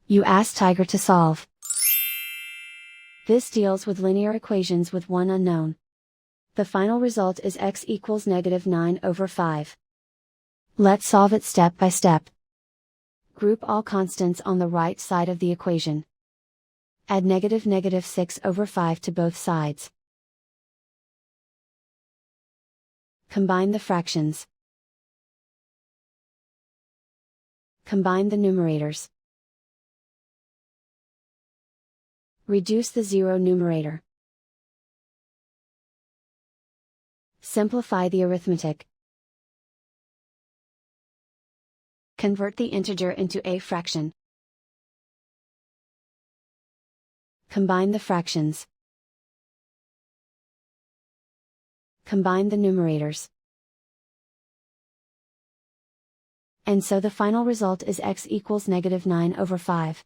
You ask Tiger to solve. This deals with linear equations with one unknown. The final result is x equals -9/5. Let's solve it step by step. Group all constants on the right side of the equation. Add -6/5 to both sides. Combine the fractions. Combine the numerators. Reduce the zero numerator. Simplify the arithmetic. Convert the integer into a fraction. Combine the fractions. Combine the numerators. And so the final result is x equals -9/5.